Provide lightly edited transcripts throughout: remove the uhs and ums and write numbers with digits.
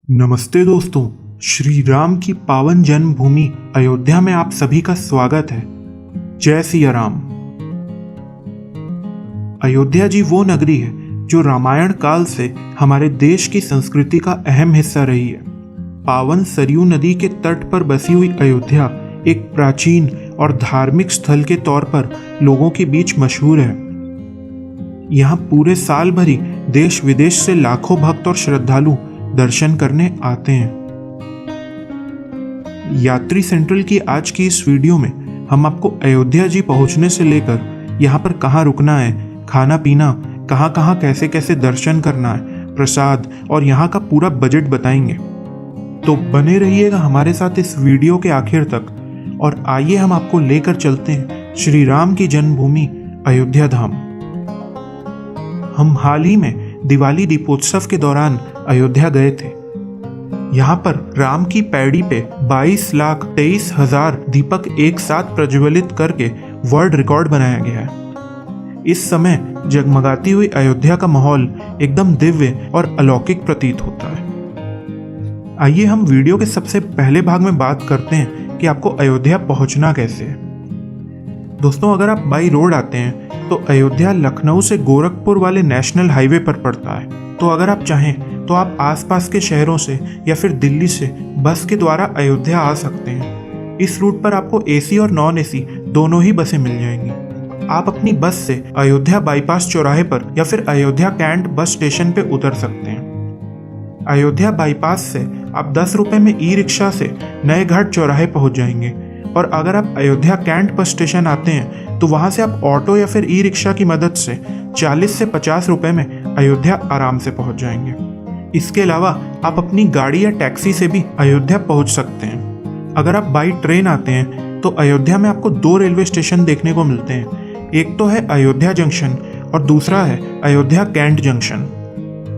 नमस्ते दोस्तों, श्री राम की पावन जन्मभूमि अयोध्या में आप सभी का स्वागत है। जय सिया राम। अयोध्या जी वो नगरी है जो रामायण काल से हमारे देश की संस्कृति का अहम हिस्सा रही है। पावन सरयू नदी के तट पर बसी हुई अयोध्या एक प्राचीन और धार्मिक स्थल के तौर पर लोगों के बीच मशहूर है। यहाँ पूरे साल भर ही देश विदेश से लाखों भक्त और श्रद्धालु दर्शन करने आते हैं। यात्री सेंट्रल की आज की इस वीडियो में हम आपको अयोध्या जी पहुंचने से लेकर यहाँ पर कहाँ रुकना है, खाना पीना, कहाँ कहाँ कैसे कैसे दर्शन करना है, प्रसाद और यहाँ का पूरा बजट बताएंगे। तो बने रहिएगा हमारे साथ इस वीडियो के आखिर तक और आइए हम आपको लेकर चलते हैं श्री राम की जन्मभूमि अयोध्या धाम। हम हाल ही में दिवाली दीपोत्सव के दौरान अयोध्या गए थे। यहाँ पर राम की पैड़ी पे 22,23,000 दीपक एक साथ प्रज्वलित करके वर्ल्ड रिकॉर्ड बनाया गया है। इस समय जगमगाती हुई अयोध्या का माहौल एकदम दिव्य और अलौकिक प्रतीत होता है। आइए हम वीडियो के सबसे पहले भाग में बात करते हैं कि आपको अयोध्या पहुंचना कैसे है। दोस्तों, अगर आप बाई रोड आते हैं तो अयोध्या लखनऊ से गोरखपुर वाले नेशनल हाईवे पर पड़ता है। तो अगर आप चाहें तो आप आसपास के शहरों से या फिर दिल्ली से बस के द्वारा अयोध्या आ सकते हैं। इस रूट पर आपको एसी और नॉन एसी दोनों ही बसें मिल जाएंगी। आप अपनी बस से अयोध्या बाईपास चौराहे पर या फिर अयोध्या कैंट बस स्टेशन पे उतर सकते हैं। अयोध्या बाईपास से आप 10 रुपये में ई रिक्शा से नए घाट चौराहे पहुंच जाएंगे और अगर आप अयोध्या कैंट बस स्टेशन आते हैं तो वहां से आप ऑटो या फिर ई रिक्शा की मदद से 40 से 50 रुपए में अयोध्या आराम से पहुंच जाएंगे। इसके अलावा आप अपनी गाड़ी या टैक्सी से भी अयोध्या पहुंच सकते हैं। अगर आप बाई ट्रेन आते हैं तो अयोध्या में आपको 2 रेलवे स्टेशन देखने को मिलते हैं। एक तो है अयोध्या जंक्शन और दूसरा है अयोध्या कैंट जंक्शन।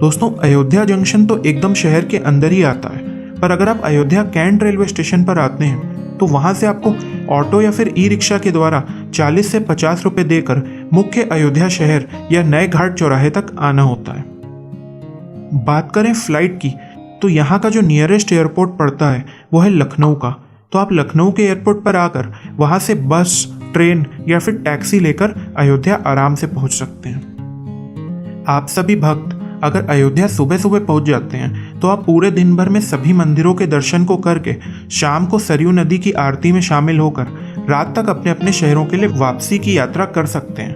दोस्तों, अयोध्या जंक्शन तो एकदम शहर के अंदर ही आता है, पर अगर आप अयोध्या कैंट रेलवे स्टेशन पर आते हैं तो वहां से आपको ऑटो या फिर ई रिक्शा के द्वारा 40 से 50 रुपए देकर मुख्य अयोध्या शहर या नए घाट चौराहे तक आना होता है। बात करें फ्लाइट की तो यहाँ का जो नियरेस्ट एयरपोर्ट पड़ता है वो है लखनऊ का। तो आप लखनऊ के एयरपोर्ट पर आकर वहां से बस, ट्रेन या फिर टैक्सी लेकर अयोध्या आराम से पहुंच सकते हैं। आप सभी भक्त अगर अयोध्या सुबह सुबह पहुंच जाते हैं तो आप पूरे दिन भर में सभी मंदिरों के दर्शन को करके शाम को सरयू नदी की आरती में शामिल होकर रात तक अपने अपने शहरों के लिए वापसी की यात्रा कर सकते हैं।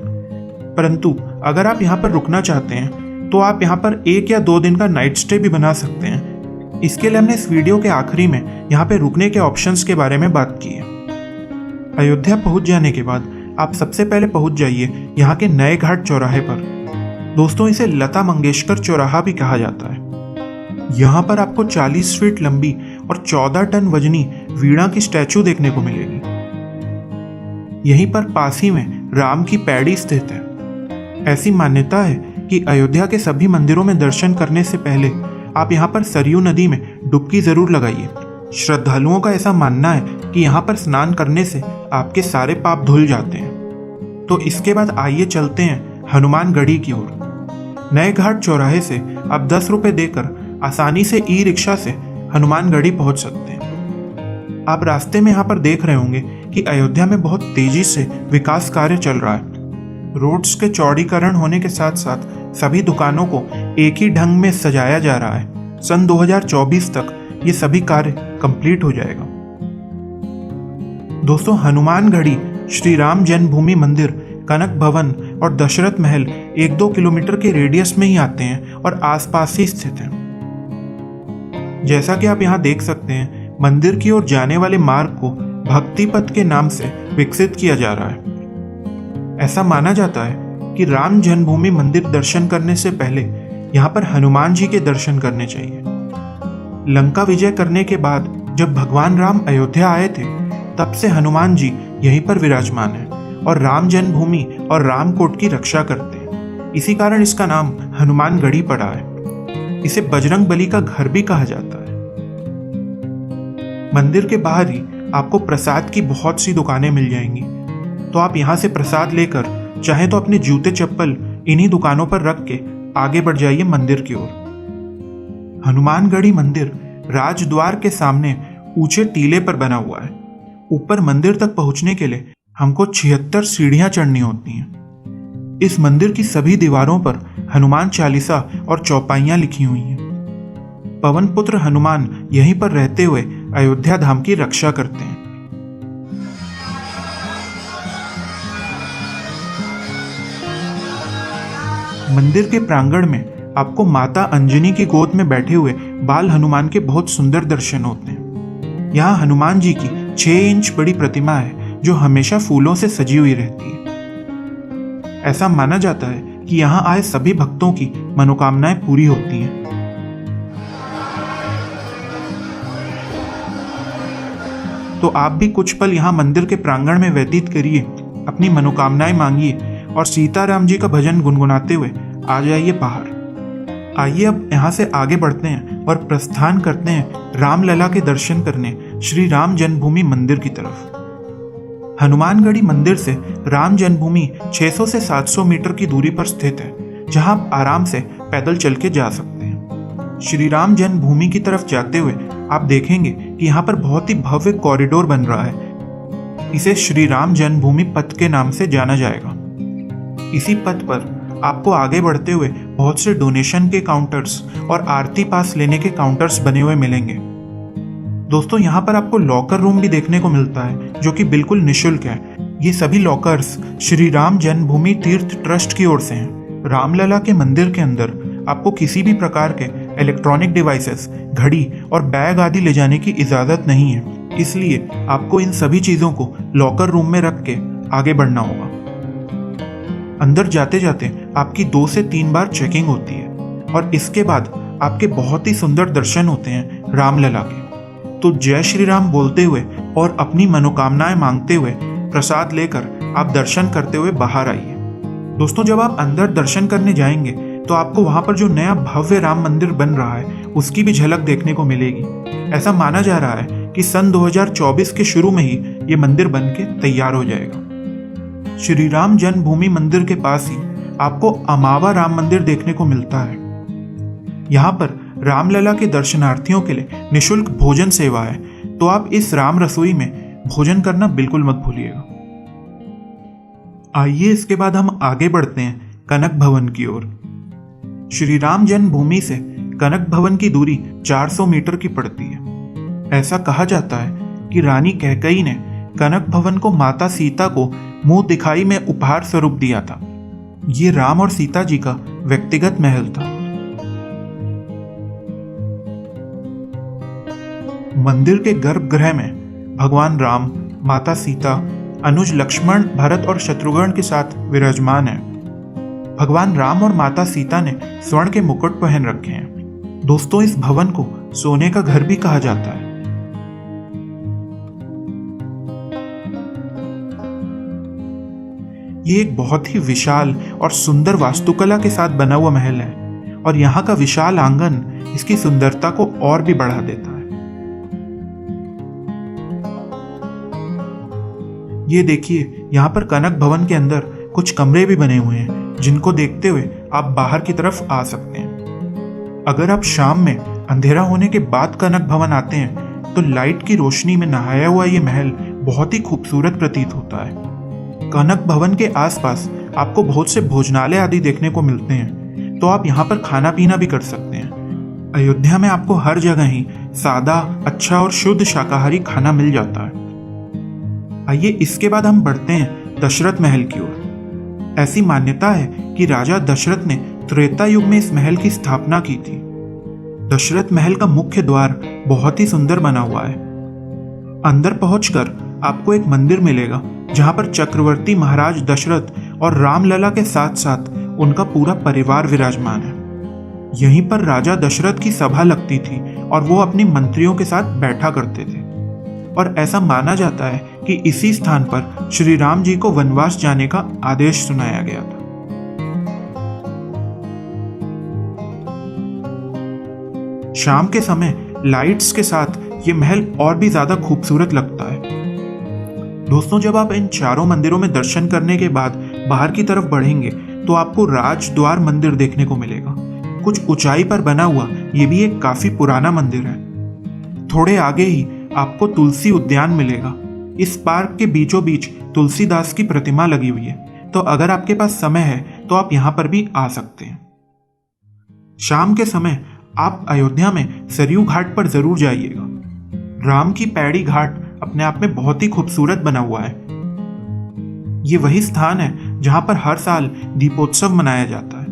परंतु अगर आप यहाँ पर रुकना चाहते हैं तो आप यहाँ पर 1 या 2 दिन का नाइट स्टे भी बना सकते हैं। इसके लिए हमने इस वीडियो के आखिरी में यहाँ पे रुकने के ऑप्शंस के बारे में बात की है। अयोध्या पहुँच जाने के बाद आप सबसे पहले पहुँच जाइए यहाँ के नए घाट चौराहे पर। दोस्तों, इसे लता मंगेशकर चौराहा भी कहा जाता है। यहाँ पर आपको 40 फीट लंबी और 14 टन वजनी वीणा की स्टैचू देखने को मिलेगी। यहीं पर पास ही में राम की पैड़ी स्थित है। ऐसी मान्यता है कि अयोध्या के सभी मंदिरों में दर्शन करने से पहले आप यहाँ पर सरयू नदी में डुबकी जरूर लगाइए। श्रद्धालुओं का ऐसा मानना है कि यहाँ पर स्नान करने से आपके सारे पाप धुल जाते हैं। तो इसके बाद आइए चलते हैं हनुमानगढ़ी की ओर। नए घाट चौराहे से आप 10 रुपए देकर आसानी से ई रिक्शा से हनुमानगढ़ी पहुंच सकते हैं। आप रास्ते में यहाँ पर देख रहे होंगे कि अयोध्या में बहुत तेजी से विकास कार्य चल रहा है। रोड्स के चौड़ीकरण होने के साथ साथ सभी दुकानों को एक ही ढंग में सजाया जा रहा है। सन 2024 तक ये सभी कार्य कंप्लीट हो जाएगा। दोस्तों, हनुमानगढ़ी श्री राम जन्मभूमि मंदिर, कनक भवन और दशरथ महल 1-2 किलोमीटर के रेडियस में ही आते हैं और आसपास ही स्थित हैं। जैसा कि आप यहाँ देख सकते हैं, मंदिर की ओर जाने वाले मार्ग को भक्ति पथ के नाम से विकसित किया जा रहा है। ऐसा माना जाता है कि राम जन्मभूमि मंदिर दर्शन करने से पहले यहाँ पर हनुमान जी के दर्शन करने चाहिए। लंका विजय करने के बाद जब भगवान राम अयोध्या आए थे तब से हनुमान जी यहीं पर विराजमान है और राम जन्मभूमि और रामकोट की रक्षा करते हैं। इसी कारण इसका नाम हनुमानगढ़ी पड़ा है। इसे बजरंग बली का घर भी कहा जाता है। मंदिर के बाहर ही आपको प्रसाद की बहुत सी दुकानें मिल जाएंगी। तो आप यहाँ से प्रसाद लेकर चाहे तो अपने जूते चप्पल इन्हीं दुकानों पर रख के आगे बढ़ जाइए मंदिर की ओर। हनुमानगढ़ी मंदिर राजद्वार के सामने ऊंचे टीले पर बना हुआ है। ऊपर मंदिर तक पहुंचने के लिए हमको 76 सीढ़ियां चढ़नी होती हैं। इस मंदिर की सभी दीवारों पर हनुमान चालीसा और चौपाइयां लिखी हुई हैं। पवन पुत्र हनुमान यहीं पर रहते हुए अयोध्या धाम की रक्षा करते हैं। मंदिर के प्रांगण में आपको माता अंजनी की गोद में बैठे हुए बाल हनुमान के बहुत सुंदर दर्शन होते हैं। यहाँ हनुमान जी की 6 इंच बड़ी प्रतिमा है जो हमेशा फूलों से सजी हुई रहती है। ऐसा माना जाता है कि यहाँ आए सभी भक्तों की मनोकामनाएं पूरी होती हैं। तो आप भी कुछ पल यहाँ मंदिर के प्रांगण में व्यतीत करिए, अपनी मनोकामनाएं मांगिए और सीताराम जी का भजन गुनगुनाते हुए आ जाइए बाहर। आइए अब यहाँ से आगे बढ़ते हैं और प्रस्थान करते हैं रामलला के दर्शन करने श्री राम जन्मभूमि मंदिर की तरफ। हनुमानगढ़ी मंदिर से राम जन्मभूमि 600 से 700 मीटर की दूरी पर स्थित है, जहां आप आराम से पैदल चल के जा सकते हैं। श्री राम जन्मभूमि की तरफ जाते हुए आप देखेंगे कि यहाँ पर बहुत ही भव्य कॉरिडोर बन रहा है। इसे श्री राम जन्मभूमि पथ के नाम से जाना जाएगा। इसी पथ पर आपको आगे बढ़ते हुए बहुत से डोनेशन के काउंटर्स और आरती पास लेने के काउंटर्स बने हुए मिलेंगे। दोस्तों, यहाँ पर आपको लॉकर रूम भी देखने को मिलता है जो कि बिल्कुल निःशुल्क है। ये सभी लॉकर्स श्री राम जन्मभूमि तीर्थ ट्रस्ट की ओर से हैं। रामलला के मंदिर के अंदर आपको किसी भी प्रकार के इलेक्ट्रॉनिक डिवाइसेस, घड़ी और बैग आदि ले जाने की इजाज़त नहीं है, इसलिए आपको इन सभी चीज़ों को लॉकर रूम में रख के आगे बढ़ना होगा। अंदर जाते जाते आपकी 2 से 3 बार चेकिंग होती है और इसके बाद आपके बहुत ही सुंदर दर्शन होते हैं रामलला के। तो जय श्री राम बोलते हुए और अपनी मनोकामनाएं मांगते हुए प्रसाद लेकर आप दर्शन करते हुए बाहर आइए। दोस्तों, जब आप अंदर दर्शन करने जाएंगे तो आपको वहां पर जो नया भव्य राम मंदिर बन रहा है उसकी भी झलक देखने को मिलेगी। ऐसा माना जा रहा है कि सन 2024 के शुरू में ही ये मंदिर बन के तैयार हो जाएगा। श्री राम जन्मभूमि मंदिर के पास ही आपको अमावा राम मंदिर देखने को मिलता है। यहाँ पर रामलला के दर्शनार्थियों के लिए निःशुल्क भोजन सेवा है, तो आप इस राम रसोई में भोजन करना बिल्कुल मत भूलिएगा। आइए इसके बाद हम आगे बढ़ते हैं कनक भवन की ओर। श्री राम जन्मभूमि से कनक भवन की दूरी 400 मीटर की पड़ती है। ऐसा कहा जाता है कि रानी कैकेयी ने कनक भवन को माता सीता को मुंह दिखाई में उपहार स्वरूप दिया था। ये राम और सीता जी का व्यक्तिगत महल था। मंदिर के गर्भगृह में भगवान राम, माता सीता, अनुज लक्ष्मण, भरत और शत्रुघ्न के साथ विराजमान है। भगवान राम और माता सीता ने स्वर्ण के मुकुट पहन रखे हैं। दोस्तों, इस भवन को सोने का घर भी कहा जाता है। ये एक बहुत ही विशाल और सुंदर वास्तुकला के साथ बना हुआ महल है और यहाँ का विशाल आंगन इसकी सुंदरता को और भी बढ़ा देता है। ये देखिए, यहाँ पर कनक भवन के अंदर कुछ कमरे भी बने हुए हैं जिनको देखते हुए आप बाहर की तरफ आ सकते हैं। अगर आप शाम में अंधेरा होने के बाद कनक भवन आते हैं तो लाइट की रोशनी में नहाया हुआ ये महल बहुत ही खूबसूरत प्रतीत होता है। कनक भवन के आसपास आपको बहुत से भोजनालय आदि देखने को मिलते हैं, तो आप यहाँ पर खाना पीना भी कर सकते हैं। अयोध्या में आपको हर जगह ही सादा, अच्छा और शुद्ध शाकाहारी खाना मिल जाता है। आइए इसके बाद हम बढ़ते हैं दशरथ महल की ओर। ऐसी मान्यता है कि राजा दशरथ ने त्रेता युग में इस महल की स्थापना की थी। दशरथ महल का मुख्य द्वार बहुत ही सुंदर बना हुआ है। अंदर पहुंचकर आपको एक मंदिर मिलेगा जहां पर चक्रवर्ती महाराज दशरथ और रामलला के साथ साथ उनका पूरा परिवार विराजमान है। यहीं पर राजा दशरथ की सभा लगती थी और वो अपने मंत्रियों के साथ बैठा करते थे और ऐसा माना जाता है कि इसी स्थान पर श्री राम जी को वनवास जाने का आदेश सुनाया गया था। शाम के समय लाइट्स के साथ ये महल और भी ज्यादा खूबसूरत लगता है। दोस्तों, जब आप इन चारों मंदिरों में दर्शन करने के बाद बाहर की तरफ बढ़ेंगे तो आपको राजद्वार मंदिर देखने को मिलेगा। कुछ ऊंचाई पर बना हुआ ये भी एक काफी पुराना मंदिर है। थोड़े आगे ही आपको तुलसी उद्यान मिलेगा। इस पार्क के बीचों बीच तुलसीदास की प्रतिमा लगी हुई है, तो अगर आपके पास समय है तो आप यहाँ पर भी आ सकते हैं। शाम के समय आप अयोध्या में सरयू घाट पर जरूर जाइएगा। राम की पैड़ी घाट अपने आप में बहुत ही खूबसूरत बना हुआ है। ये वही स्थान है जहां पर हर साल दीपोत्सव मनाया जाता है।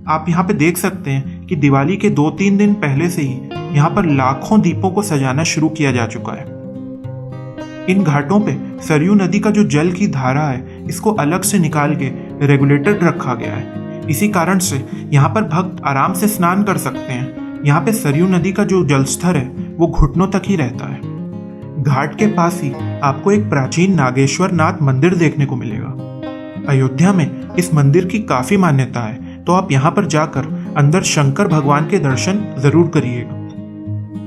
आप यहाँ पे देख सकते हैं कि दिवाली के 2-3 दिन पहले से ही यहाँ पर लाखों दीपों को सजाना शुरू किया जा चुका है। इन घाटों पे सरयू नदी का जो जल की धारा है, इसको अलग से निकाल के रेगुलेटर रखा गया है। इसी कारण से यहाँ पर भक्त आराम से स्नान कर सकते हैं। यहाँ पे सरयू नदी का जो जलस्तर है वो घुटनों तक ही रहता है। घाट के पास ही आपको एक प्राचीन नागेश्वर नाथ मंदिर देखने को मिलेगा। अयोध्या में इस मंदिर की काफी मान्यता है, तो आप यहाँ पर जाकर अंदर शंकर भगवान के दर्शन जरूर करिएगा।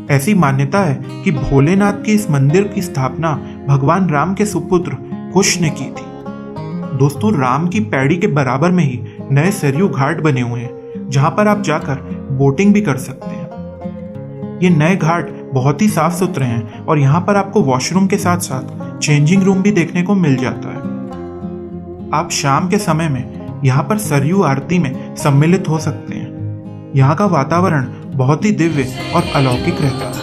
ऐसी मान्यता है कि भोलेनाथ के इस मंदिर की स्थापना भगवान राम के सुपुत्र कुश ने की थी। दोस्तों, राम की पैड़ी के बराबर में ही नए सरयू घाट बने हुए हैं, जहां पर आप जाकर बोटिंग भी कर सकते हैं। ये नए घाट बहुत ही साफ सुथरे हैं और यहाँ पर आपको वॉशरूम के साथ साथ चेंजिंग रूम भी देखने को मिल जाता है। आप शाम के समय में यहाँ पर सरयू आरती में सम्मिलित हो सकते हैं। यहाँ का वातावरण बहुत ही दिव्य और अलौकिक रहता है।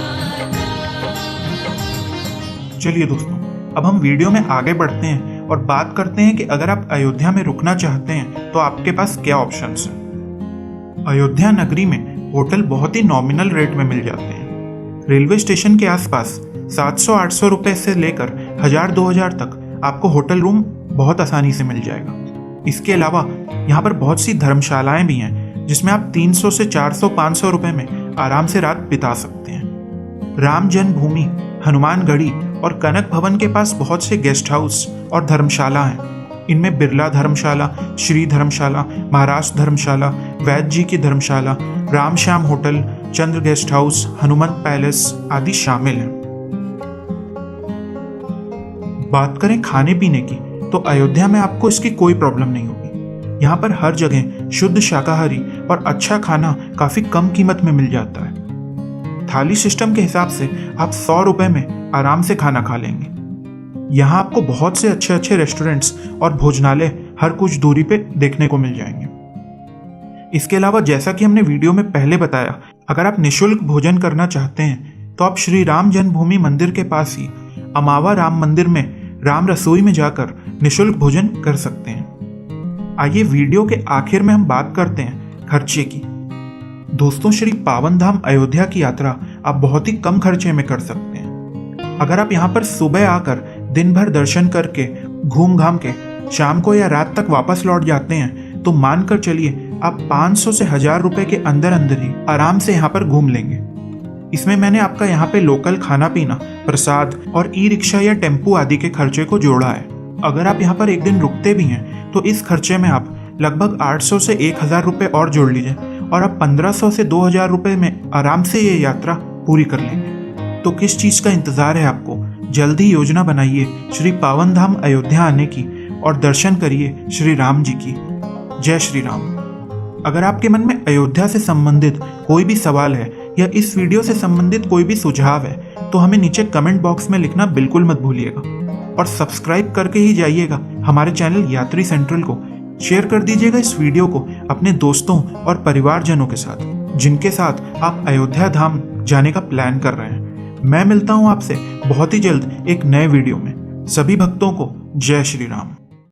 चलिए दोस्तों, अब हम वीडियो में आगे बढ़ते हैं और बात करते हैं कि अगर आप अयोध्या में रुकना चाहते हैं तो आपके पास क्या ऑप्शंस हैं। अयोध्या नगरी में होटल बहुत ही नॉमिनल रेट में मिल जाते हैं। रेलवे स्टेशन के आसपास 700-800 रुपए से लेकर 1000-2000 तक आपको होटल रूम बहुत आसानी से मिल जाएगा। इसके अलावा यहाँ पर बहुत सी धर्मशालाएं भी हैं, जिसमें आप 300 से 400-500 रुपए में आराम से रात बिता सकते हैं। राम जन्मभूमि, हनुमानगढ़ी और कनक भवन के पास बहुत से गेस्ट हाउस और धर्मशाला हैं। इनमें बिरला धर्मशाला, श्री धर्मशाला, महाराष्ट्र धर्मशाला, वैद्य जी की धर्मशाला, राम श्याम होटल, चंद्र गेस्ट हाउस, हनुमंत पैलेस आदि शामिल हैं। बात करें खाने पीने की, तो अयोध्या में आपको इसकी कोई प्रॉब्लम नहीं होगी। यहाँ पर हर जगह शुद्ध शाकाहारी और अच्छा खाना काफी कम कीमत में मिल जाता है। थाली सिस्टम के हिसाब से आप 100 रुपए में आराम से खाना खा लेंगे। यहाँ आपको बहुत से अच्छे अच्छे रेस्टोरेंट्स और भोजनालय हर कुछ दूरी पे देखने को मिल जाएंगे। इसके अलावा जैसा कि हमने वीडियो में पहले बताया, अगर आप निःशुल्क भोजन करना चाहते हैं तो आप श्री राम जन्मभूमि मंदिर के पास ही अमावा राम मंदिर में राम रसोई में जाकर निःशुल्क भोजन कर सकते हैं। आइए वीडियो के आखिर में हम बात करते हैं खर्चे की। दोस्तों, श्री पावन धाम अयोध्या की यात्रा आप बहुत ही कम खर्चे में कर सकते हैं। अगर आप यहाँ पर सुबह आकर दिन भर दर्शन करके घूम घाम के शाम को या रात तक वापस लौट जाते हैं तो मानकर चलिए आप 500 से 1000 रुपए के अंदर अंदर ही आराम से यहाँ पर घूम लेंगे। इसमें मैंने आपका यहाँ पे लोकल खाना पीना, प्रसाद और ई रिक्शा या टेम्पू आदि के खर्चे को जोड़ा है। अगर आप यहाँ पर एक दिन रुकते भी हैं तो इस खर्चे में आप लगभग 800 से 1000 रुपए और जोड़ लीजिए और आप 1500 से 2000 रुपए में आराम से ये यात्रा पूरी कर लेंगे। तो किस चीज़ का इंतज़ार है आपको? जल्द ही योजना बनाइए श्री पावन धाम अयोध्या आने की और दर्शन करिए श्री राम जी की। जय श्री राम। अगर आपके मन में अयोध्या से संबंधित कोई भी सवाल है या इस वीडियो से संबंधित कोई भी सुझाव है तो हमें नीचे कमेंट बॉक्स में लिखना बिल्कुल मत भूलिएगा और सब्सक्राइब करके ही जाइएगा हमारे चैनल यात्री सेंट्रल को। शेयर कर दीजिएगा इस वीडियो को अपने दोस्तों और परिवारजनों के साथ, जिनके साथ आप अयोध्या धाम जाने का प्लान कर रहे हैं। मैं मिलता हूं आपसे बहुत ही जल्द एक नए वीडियो में। सभी भक्तों को जय श्री राम।